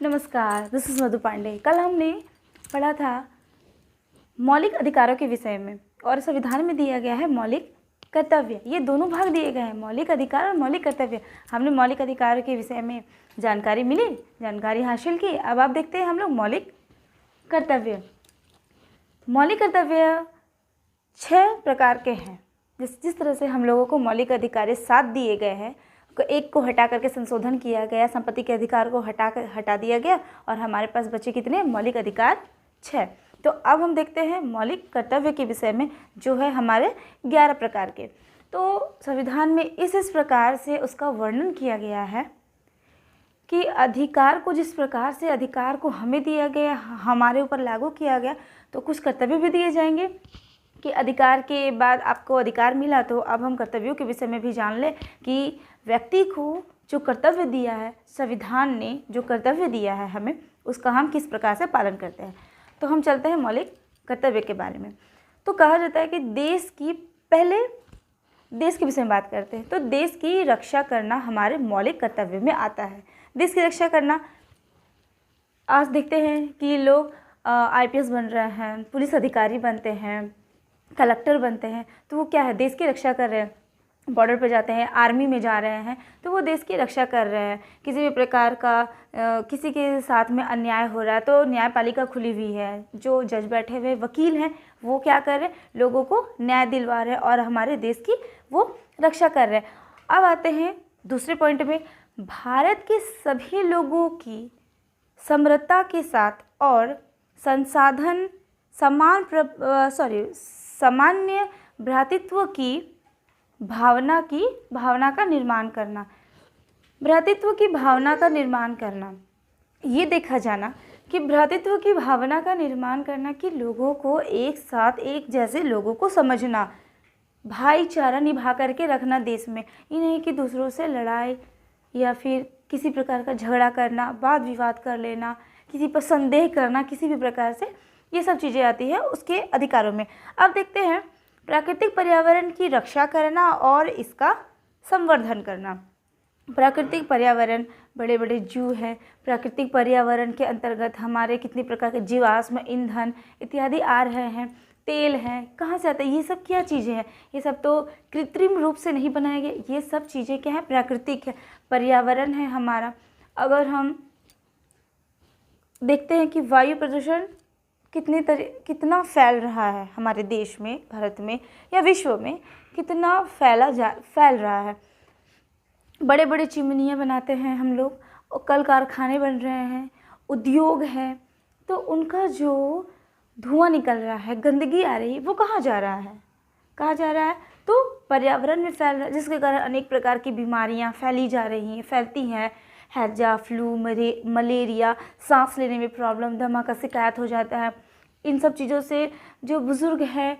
नमस्कार, this is मधु पांडे। कल हमने पढ़ा था मौलिक अधिकारों के विषय में और संविधान में दिया गया है मौलिक कर्तव्य। ये दोनों भाग दिए गए हैं, मौलिक अधिकार और मौलिक कर्तव्य। हमने मौलिक अधिकारों के विषय में जानकारी मिली, जानकारी हासिल की। अब आप देखते हैं हम लोग मौलिक कर्तव्य। मौलिक कर्तव्य 6 प्रकार के हैं। जिस तरह से हम लोगों को मौलिक अधिकार 7 दिए गए हैं, एक को हटा करके संशोधन किया गया, संपत्ति के अधिकार को हटा दिया गया और हमारे पास बचे कितने मौलिक अधिकार 6। तो अब हम देखते हैं मौलिक कर्तव्य के विषय में, जो है हमारे 11 प्रकार के। तो संविधान में इस प्रकार से उसका वर्णन किया गया है कि अधिकार को जिस प्रकार से अधिकार को हमें दिया गया, हमारे ऊपर लागू किया गया, तो कुछ कर्तव्य भी दिए जाएंगे कि अधिकार के बाद आपको अधिकार मिला। तो अब हम कर्तव्यों के विषय में भी जान लें कि व्यक्ति को जो कर्तव्य दिया है, संविधान ने जो कर्तव्य दिया है हमें, उसका हम किस प्रकार से पालन करते हैं। तो हम चलते हैं मौलिक कर्तव्य के बारे में। तो कहा जाता है कि देश के विषय में बात करते हैं तो देश की रक्षा करना हमारे मौलिक कर्तव्य में आता है। देश की रक्षा करना, आज देखते हैं कि लोग IPS बन रहे हैं, पुलिस अधिकारी बनते हैं, कलेक्टर बनते हैं, तो वो क्या है, देश की रक्षा कर रहे हैं। बॉर्डर पे जाते हैं, आर्मी में जा रहे हैं, तो वो देश की रक्षा कर रहे हैं। किसी भी प्रकार का किसी के साथ में अन्याय हो रहा है तो न्यायपालिका खुली हुई है, जो जज बैठे हुए वकील हैं वो क्या कर रहे हैं, लोगों को न्याय दिलवा रहे हैं और हमारे देश की वो रक्षा कर रहे हैं। अब आते हैं दूसरे पॉइंट में, भारत के सभी लोगों की समृद्धता के साथ और संसाधन सामान्य भ्रातृत्व की भावना का निर्माण करना। भ्रातृत्व की भावना का निर्माण करना, ये देखा जाना कि भ्रातृत्व की भावना का निर्माण करना कि लोगों को एक साथ, एक जैसे लोगों को समझना, भाईचारा निभा करके रखना देश में। ये नहीं कि दूसरों से लड़ाई या फिर किसी प्रकार का झगड़ा करना, वाद विवाद कर लेना, किसी पर संदेह करना, किसी भी प्रकार से, ये सब चीज़ें आती है उसके अधिकारों में। अब देखते हैं प्राकृतिक पर्यावरण की रक्षा करना और इसका संवर्धन करना। प्राकृतिक पर्यावरण, बड़े बड़े जू हैं, प्राकृतिक पर्यावरण के अंतर्गत हमारे कितने प्रकार के जीवाश्म ईंधन इत्यादि आ रहे हैं, तेल हैं, कहाँ से आते हैं, ये सब क्या चीज़ें हैं, ये सब तो कृत्रिम रूप से नहीं बनाए गए, ये सब चीज़ें क्या है, प्राकृतिक है, पर्यावरण है हमारा। अगर हम देखते हैं कि वायु प्रदूषण कितना फैल रहा है हमारे देश में, भारत में या विश्व में, कितना फैल रहा है। बड़े बड़े चिमनियाँ बनाते हैं हम लोग, और कल कारखाने बन रहे हैं, उद्योग हैं, तो उनका जो धुआं निकल रहा है, गंदगी आ रही है, वो कहाँ जा रहा है, तो पर्यावरण में फैल रहा है, जिसके कारण अनेक प्रकार की बीमारियाँ फैलती हैं। हैजा, फ्लू, मलेरिया, सांस लेने में प्रॉब्लम, दमा का शिकायत हो जाता है। इन सब चीज़ों से जो बुज़ुर्ग हैं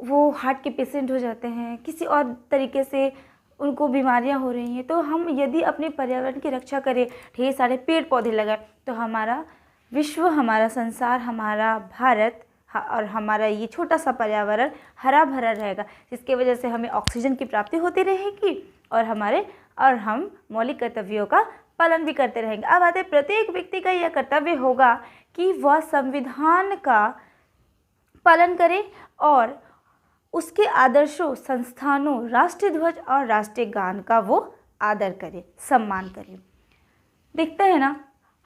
वो हार्ट के पेशेंट हो जाते हैं, किसी और तरीके से उनको बीमारियां हो रही हैं। तो हम यदि अपने पर्यावरण की रक्षा करें, ढेर सारे पेड़ पौधे लगाएं, तो हमारा विश्व, हमारा संसार, हमारा भारत और हमारा ये छोटा सा पर्यावरण हरा भरा रहेगा, जिसकी वजह से हमें ऑक्सीजन की प्राप्ति होती रहेगी और हम मौलिक कर्तव्यों का पालन भी करते रहेंगे। अब आते, प्रत्येक व्यक्ति का यह कर्तव्य होगा कि वह संविधान का पालन करे और उसके आदर्शों, संस्थानों, राष्ट्रीय ध्वज और राष्ट्रीय गान का वो आदर करे, सम्मान करे। देखते हैं ना,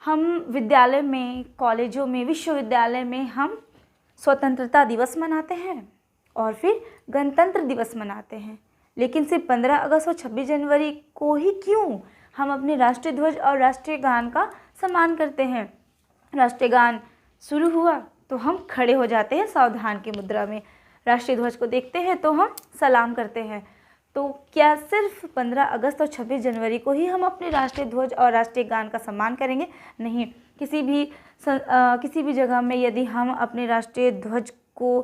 हम विद्यालय में, कॉलेजों में, विश्वविद्यालय में हम स्वतंत्रता दिवस मनाते हैं और फिर गणतंत्र दिवस मनाते हैं, लेकिन सिर्फ 15 अगस्त और 26 जनवरी को ही क्यों हम अपने राष्ट्रीय ध्वज और राष्ट्रीय गान का सम्मान करते हैं। राष्ट्रीय गान शुरू हुआ तो हम खड़े हो जाते हैं सावधान की मुद्रा में, राष्ट्रीय ध्वज को देखते हैं तो हम सलाम करते हैं। तो क्या सिर्फ 15 अगस्त और 26 जनवरी को ही हम अपने राष्ट्रीय ध्वज और राष्ट्रीय गान का सम्मान करेंगे? नहीं, किसी भी जगह में यदि हम अपने राष्ट्रीय ध्वज को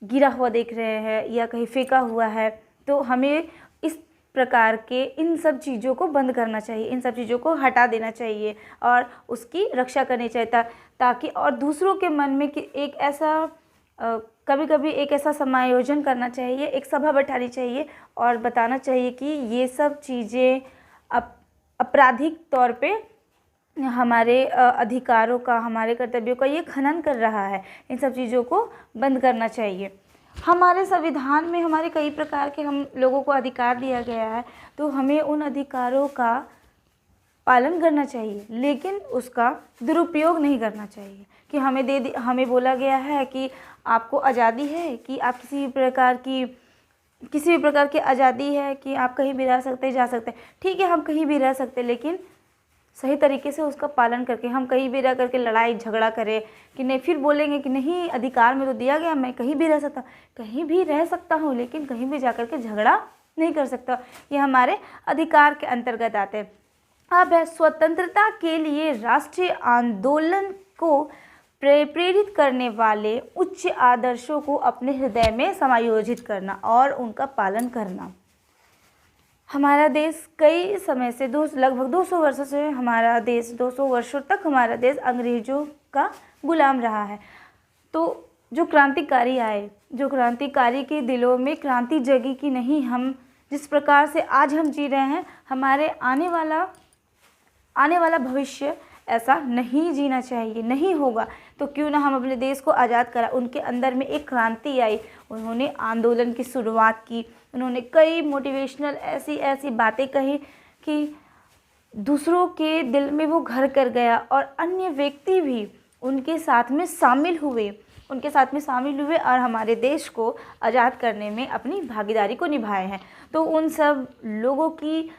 गिरा हुआ देख रहे हैं या कहीं फेंका हुआ है, तो हमें इस प्रकार के इन सब चीज़ों को बंद करना चाहिए, इन सब चीज़ों को हटा देना चाहिए और उसकी रक्षा करनी चाहिए, ताकि और दूसरों के मन में कि एक ऐसा कभी कभी एक ऐसा समायोजन करना चाहिए, एक सभा बैठानी चाहिए और बताना चाहिए कि ये सब चीज़ें आपराधिक तौर पे हमारे अधिकारों का, हमारे कर्तव्यों का ये खनन कर रहा है। इन सब चीज़ों को बंद करना चाहिए। हमारे संविधान में हमारे कई प्रकार के हम लोगों को अधिकार दिया गया है, तो हमें उन अधिकारों का पालन करना चाहिए, लेकिन उसका दुरुपयोग नहीं करना चाहिए। कि हमें बोला गया है कि आपको आज़ादी है, कि आप किसी भी प्रकार की आज़ादी है कि आप कहीं भी रह सकते, जा सकते हैं। ठीक है, हम कहीं भी रह सकते, लेकिन सही तरीके से उसका पालन करके। हम कहीं भी रह करके लड़ाई झगड़ा करें कि नहीं, फिर बोलेंगे कि नहीं अधिकार में तो दिया गया, मैं कहीं भी रह सकता, कहीं भी रह सकता हूँ, लेकिन कहीं भी जा कर के झगड़ा नहीं कर सकता। ये हमारे अधिकार के अंतर्गत आते हैं। अब है स्वतंत्रता के लिए राष्ट्रीय आंदोलन को प्रेरित करने वाले उच्च आदर्शों को अपने हृदय में समायोजित करना और उनका पालन करना। हमारा देश कई समय से लगभग 200 वर्षों से हमारा देश 200 वर्षों तक हमारा देश अंग्रेज़ों का गुलाम रहा है। तो जो क्रांतिकारी आए, जो क्रांतिकारी के दिलों में क्रांति जगी कि नहीं, हम जिस प्रकार से आज हम जी रहे हैं, हमारे आने वाला भविष्य ऐसा नहीं जीना चाहिए, नहीं होगा। तो क्यों ना हम अपने देश को आज़ाद करा। उनके अंदर में एक क्रांति आई, उन्होंने आंदोलन की शुरुआत की, उन्होंने कई मोटिवेशनल ऐसी बातें कही कि दूसरों के दिल में वो घर कर गया और अन्य व्यक्ति भी उनके साथ में शामिल हुए और हमारे देश को आज़ाद करने में अपनी भागीदारी को निभाए हैं। तो उन सब लोगों की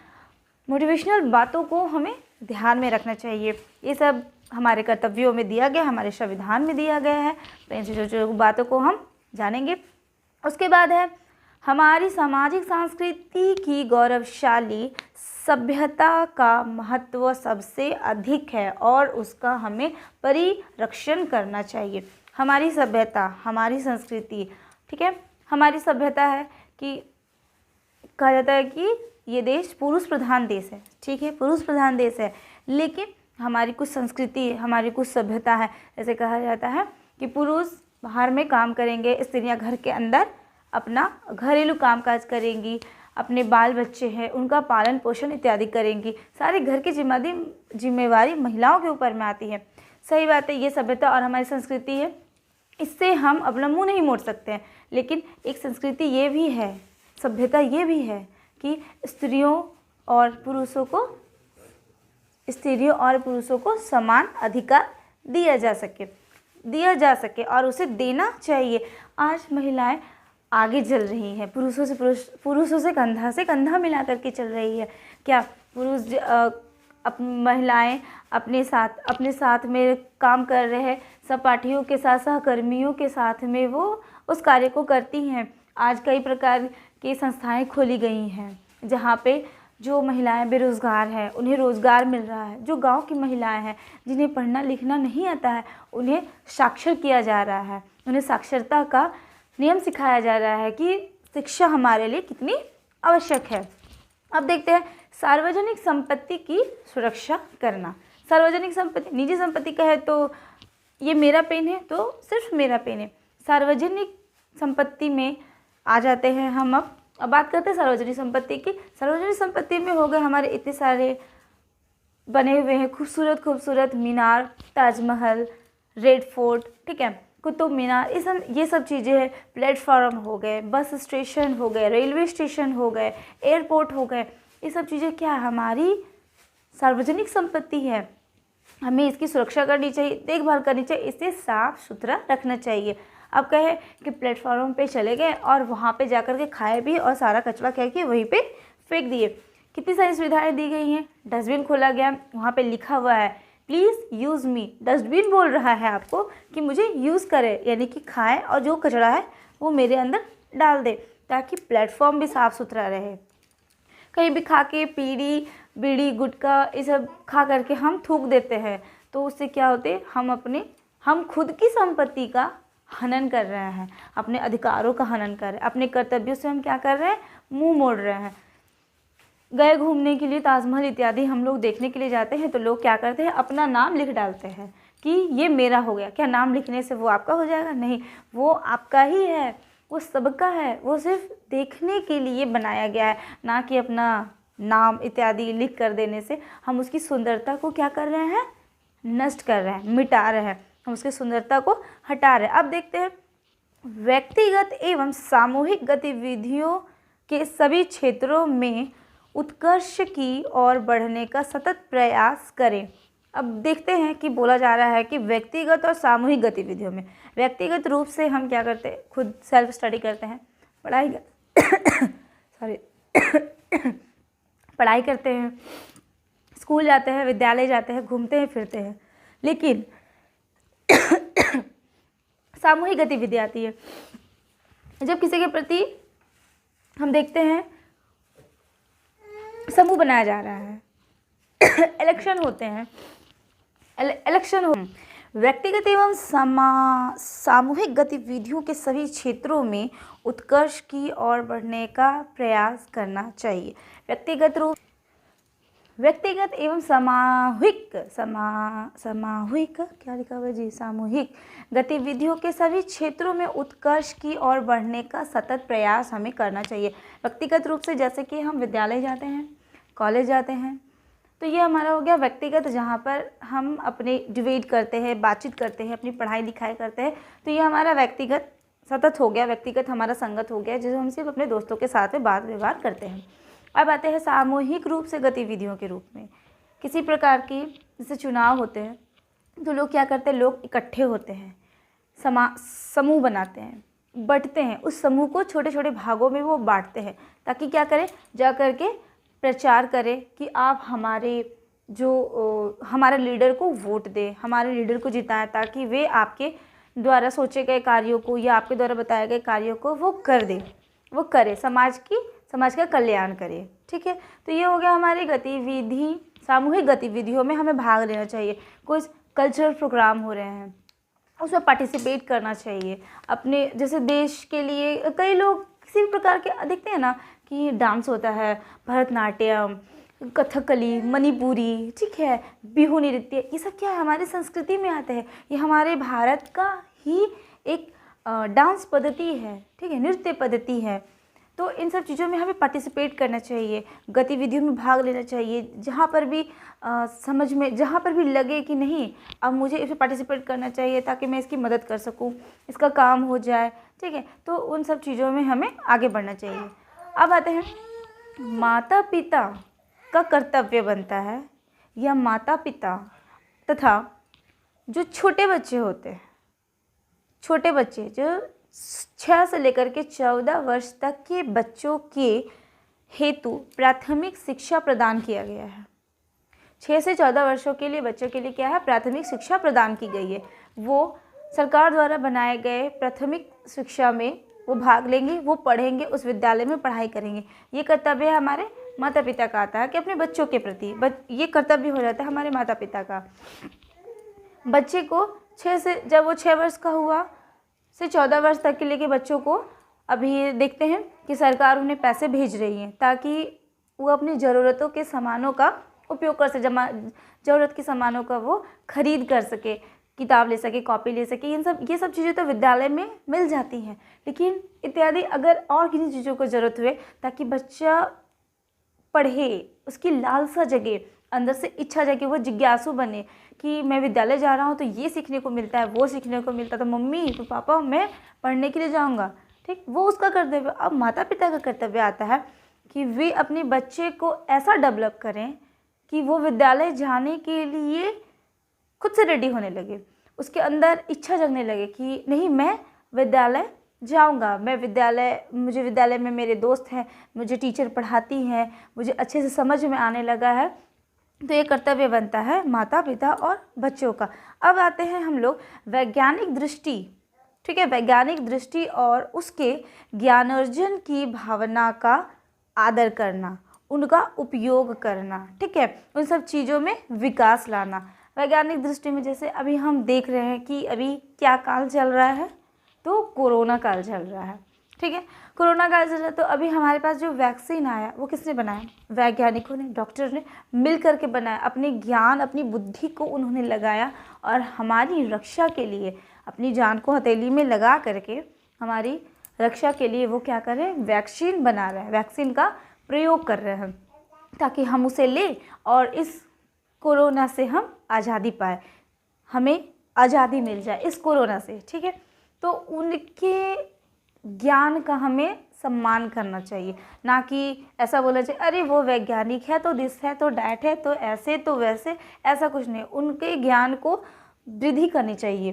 मोटिवेशनल बातों को हमें ध्यान में रखना चाहिए। ये सब हमारे कर्तव्यों में दिया गया, हमारे संविधान में दिया गया है। तो इन छोटी बातों को हम जानेंगे। उसके बाद है हमारी सामाजिक संस्कृति की गौरवशाली सभ्यता का महत्व सबसे अधिक है और उसका हमें परिरक्षण करना चाहिए। हमारी सभ्यता, हमारी संस्कृति, ठीक है, हमारी सभ्यता है कि कहा जाता है कि ये देश पुरुष प्रधान देश है, ठीक है, पुरुष प्रधान देश है, लेकिन हमारी कुछ संस्कृति, हमारी कुछ सभ्यता है। जैसे कहा जाता है कि पुरुष बाहर में काम करेंगे, स्त्रियां घर के अंदर अपना घरेलू कामकाज करेंगी, अपने बाल बच्चे हैं उनका पालन पोषण इत्यादि करेंगी। सारे घर की जिम्मेवारी महिलाओं के ऊपर में आती है। सही बात है, ये सभ्यता और हमारी संस्कृति है, इससे हम अपना मुँह नहीं मोड़ सकते हैं। लेकिन एक संस्कृति ये भी है, सभ्यता ये भी है कि स्त्रियों और पुरुषों को समान अधिकार दिया जा सके और उसे देना चाहिए। आज महिलाएं आगे चल रही हैं, पुरुषों से कंधा मिला करके चल रही है। क्या महिलाएं अपने साथ में काम कर रहे हैं, सहपाठियों के साथ, सहकर्मियों के साथ में वो उस कार्य को करती हैं। आज कई प्रकार की संस्थाएं खोली गई हैं जहाँ पे जो महिलाएं बेरोज़गार हैं उन्हें रोज़गार मिल रहा है। जो गांव की महिलाएं हैं जिन्हें पढ़ना लिखना नहीं आता है उन्हें साक्षर किया जा रहा है, उन्हें साक्षरता का नियम सिखाया जा रहा है कि शिक्षा हमारे लिए कितनी आवश्यक है। अब देखते हैं सार्वजनिक संपत्ति की सुरक्षा करना। सार्वजनिक संपत्ति, निजी संपत्ति का है तो ये मेरा पेन है तो सिर्फ मेरा पेन है। सार्वजनिक संपत्ति में आ जाते हैं हम। अब बात करते हैं सार्वजनिक संपत्ति की। सार्वजनिक संपत्ति में हो गए हमारे इतने सारे बने हुए हैं खूबसूरत मीनार, ताजमहल, रेड फोर्ट, ठीक है, कुतुब मीनार, ये सब चीज़ें हैं। प्लेटफॉर्म हो गए, बस स्टेशन हो गए, रेलवे स्टेशन हो गए, एयरपोर्ट हो गए, ये सब चीज़ें क्या हमारी सार्वजनिक संपत्ति है। हमें इसकी सुरक्षा करनी चाहिए, देखभाल करनी चाहिए, इसे साफ सुथरा रखना चाहिए। अब कहे कि प्लेटफॉर्म पे चले गए और वहाँ पे जाकर के खाए भी और सारा कचरा क्या किया वहीं पे फेंक दिए। कितनी सारी सुविधाएं दी गई हैं। डस्टबिन खोला गया, वहाँ पे लिखा हुआ है प्लीज़ यूज़ मी। डस्टबिन बोल रहा है आपको कि मुझे यूज़ करे, यानी कि खाएं और जो कचरा है वो मेरे अंदर डाल दे, ताकि प्लेटफॉर्म भी साफ़ सुथरा रहे। कहीं भी खा के बीड़ी गुटखा ये सब खा करके हम थूक देते हैं, तो उससे क्या होते, हम खुद की संपत्ति का हनन कर रहे हैं, अपने अधिकारों का हनन कर रहे हैं, अपने कर्तव्यों से हम क्या कर रहे हैं, मुंह मोड़ रहे हैं। गए घूमने के लिए ताजमहल इत्यादि हम लोग देखने के लिए जाते हैं तो लोग क्या करते हैं, अपना नाम लिख डालते हैं कि ये मेरा हो गया। क्या नाम लिखने से वो आपका हो जाएगा? नहीं, वो आपका ही है, वो सबका है, वो सिर्फ देखने के लिए बनाया गया है, ना कि अपना नाम इत्यादि लिख कर देने से हम उसकी सुंदरता को क्या कर रहे हैं, नष्ट कर रहे हैं, मिटा रहे हैं, हम उसकी सुंदरता को हटा रहे हैं। अब देखते हैं, व्यक्तिगत एवं सामूहिक गतिविधियों के सभी क्षेत्रों में उत्कर्ष की ओर बढ़ने का सतत प्रयास करें। अब देखते हैं कि बोला जा रहा है कि व्यक्तिगत और सामूहिक गतिविधियों में, व्यक्तिगत रूप से हम क्या करते हैं, खुद सेल्फ स्टडी करते हैं, पढ़ाई सॉरी पढ़ाई करते हैं, स्कूल जाते हैं, विद्यालय जाते हैं, घूमते हैं फिरते हैं, लेकिन सामूहिक गतिविधि आती है जब किसी के प्रति हम देखते हैं समूह बनाया जा रहा है, इलेक्शन होते हैं, व्यक्तिगत एवं सामूहिक गतिविधियों के सभी क्षेत्रों में उत्कर्ष की ओर बढ़ने का प्रयास करना चाहिए। व्यक्तिगत एवं सामूहिक क्या लिखा हुआ है जी, सामूहिक गतिविधियों के सभी क्षेत्रों में उत्कर्ष की ओर बढ़ने का सतत प्रयास हमें करना चाहिए। व्यक्तिगत रूप से जैसे कि हम विद्यालय जाते हैं, कॉलेज जाते हैं, तो ये हमारा हो गया व्यक्तिगत, जहाँ पर हम अपने डिबेट करते हैं, बातचीत करते हैं, अपनी पढ़ाई लिखाई करते हैं, तो ये हमारा व्यक्तिगत सतत हो गया, व्यक्तिगत हमारा संगत हो गया, जिसे हम सिर्फ अपने दोस्तों के साथ में बात व्यवहार करते हैं। अब आते हैं सामूहिक रूप से गतिविधियों के रूप में, किसी प्रकार की जैसे चुनाव होते हैं तो लोग क्या करते हैं, लोग इकट्ठे होते हैं, समूह बनाते हैं, बंटते हैं, उस समूह को छोटे छोटे भागों में वो बांटते हैं, ताकि क्या करें, जा कर के प्रचार करें कि आप हमारे लीडर को वोट दें, हमारे लीडर को जिताएं, ताकि वे आपके द्वारा सोचे गए कार्यों को या आपके द्वारा बताए गए कार्यों को वो कर दें, वो करे, समाज का कल्याण करे। ठीक है, तो ये हो गया हमारी गतिविधि, सामूहिक गतिविधियों में हमें भाग लेना चाहिए। कोई कल्चरल प्रोग्राम हो रहे हैं उसमें पार्टिसिपेट करना चाहिए, अपने जैसे देश के लिए। कई लोग किसी भी प्रकार के देखते हैं ना कि डांस होता है, भरतनाट्यम, कथकली, मणिपुरी, ठीक है, बिहू नृत्य, ये सब क्या है, हमारी संस्कृति में आते हैं, ये हमारे भारत का ही एक डांस पद्धति है, ठीक है, नृत्य पद्धति है। तो इन सब चीज़ों में हमें पार्टिसिपेट करना चाहिए, गतिविधियों में भाग लेना चाहिए, जहाँ पर भी समझ में, जहाँ पर भी लगे कि नहीं अब मुझे इसमें पार्टिसिपेट करना चाहिए ताकि मैं इसकी मदद कर सकूँ, इसका काम हो जाए, ठीक है, तो उन सब चीज़ों में हमें आगे बढ़ना चाहिए। अब आते हैं, माता पिता का कर्तव्य बनता है, या माता पिता तथा जो छोटे बच्चे होते हैं, छोटे बच्चे जो 6 से लेकर के 14 वर्ष तक के बच्चों के हेतु प्राथमिक शिक्षा प्रदान किया गया है। 6 से 14 वर्षों के लिए बच्चों के लिए क्या है, प्राथमिक शिक्षा प्रदान की गई है। वो सरकार द्वारा बनाए गए प्राथमिक शिक्षा में वो भाग लेंगे, वो पढ़ेंगे, उस विद्यालय में पढ़ाई करेंगे। ये कर्तव्य हमारे माता पिता का आता है कि अपने बच्चों के प्रति ये कर्तव्य हो जाता है हमारे माता पिता का। बच्चे को जब वो 6 वर्ष का हुआ से 14 वर्ष तक के लिए के बच्चों को अभी देखते हैं कि सरकार उन्हें पैसे भेज रही है ताकि वो अपनी ज़रूरतों के सामानों का उपयोग कर सके, ज़रूरत के सामानों का वो खरीद कर सके, किताब ले सके, कॉपी ले सके। ये सब चीज़ें तो विद्यालय में मिल जाती हैं, लेकिन इत्यादि अगर और किन्हीं चीज़ों को ज़रूरत हुए ताकि बच्चा पढ़े, उसकी लालसा जगे, अंदर से इच्छा जगे, वो जिज्ञासु बने कि मैं विद्यालय जा रहा हूँ तो ये सीखने को मिलता है, वो सीखने को मिलता है, तो मम्मी तो पापा मैं पढ़ने के लिए जाऊँगा, ठीक, वो उसका कर्तव्य। अब माता पिता का कर्तव्य आता है कि वे अपने बच्चे को ऐसा डेवलप करें कि वो विद्यालय जाने के लिए खुद से रेडी होने लगे, उसके अंदर इच्छा जगने लगे कि नहीं मैं विद्यालय जाऊंगा, मुझे विद्यालय में मेरे दोस्त हैं, मुझे टीचर पढ़ाती हैं, मुझे अच्छे से समझ में आने लगा है। तो ये कर्तव्य बनता है माता पिता और बच्चों का। अब आते हैं हम लोग वैज्ञानिक दृष्टि, ठीक है, वैज्ञानिक दृष्टि और उसके ज्ञानार्जन की भावना का आदर करना, उनका उपयोग करना, ठीक है, उन सब चीज़ों में विकास लाना। वैज्ञानिक दृष्टि में जैसे अभी हम देख रहे हैं कि अभी क्या काल चल रहा है, तो कोरोना काल चल रहा है, ठीक है, कोरोना काल चल रहा है। तो अभी हमारे पास जो वैक्सीन आया वो किसने बनाया, वैज्ञानिकों ने, डॉक्टर ने मिल करके बनाया, अपने ज्ञान अपनी बुद्धि को उन्होंने लगाया और हमारी रक्षा के लिए अपनी जान को हथेली में लगा करके हमारी रक्षा के लिए वो क्या कर रहे हैं, वैक्सीन बना रहे हैं, वैक्सीन का प्रयोग कर रहे हैं। ताकि हम उसे लें और इस कोरोना से हम आज़ादी पाए, हमें आज़ादी मिल जाए इस कोरोना से, ठीक है। तो उनके ज्ञान का हमें सम्मान करना चाहिए, ना कि ऐसा बोला जाए अरे वो वैज्ञानिक है तो दिस है तो डैट है तो ऐसे तो वैसे, ऐसा कुछ नहीं। उनके ज्ञान को वृद्धि करनी चाहिए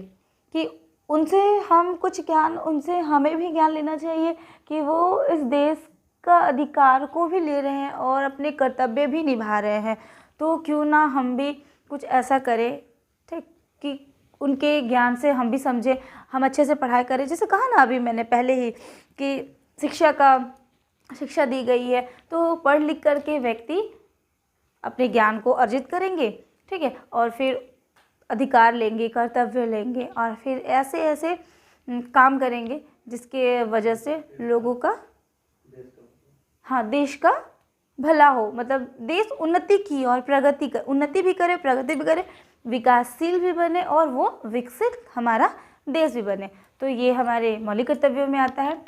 कि उनसे हम कुछ ज्ञान, उनसे हमें भी ज्ञान लेना चाहिए कि वो इस देश का अधिकार को भी ले रहे हैं और अपने कर्तव्य भी निभा रहे हैं। तो क्यों ना हम भी कुछ ऐसा करें, ठीक, कि उनके ज्ञान से हम भी समझें, हम अच्छे से पढ़ाई करें। जैसे कहा ना अभी मैंने पहले ही कि शिक्षा दी गई है, तो पढ़ लिख करके व्यक्ति अपने ज्ञान को अर्जित करेंगे, ठीक है, और फिर अधिकार लेंगे, कर्तव्य लेंगे और फिर ऐसे ऐसे काम करेंगे जिसके वजह से लोगों का, हाँ, देश का भला हो, मतलब देश उन्नति की और उन्नति भी करे, प्रगति भी करे, विकासशील भी बने और वो विकसित हमारा देश भी बने। तो ये हमारे मौलिक कर्तव्यों में आता है।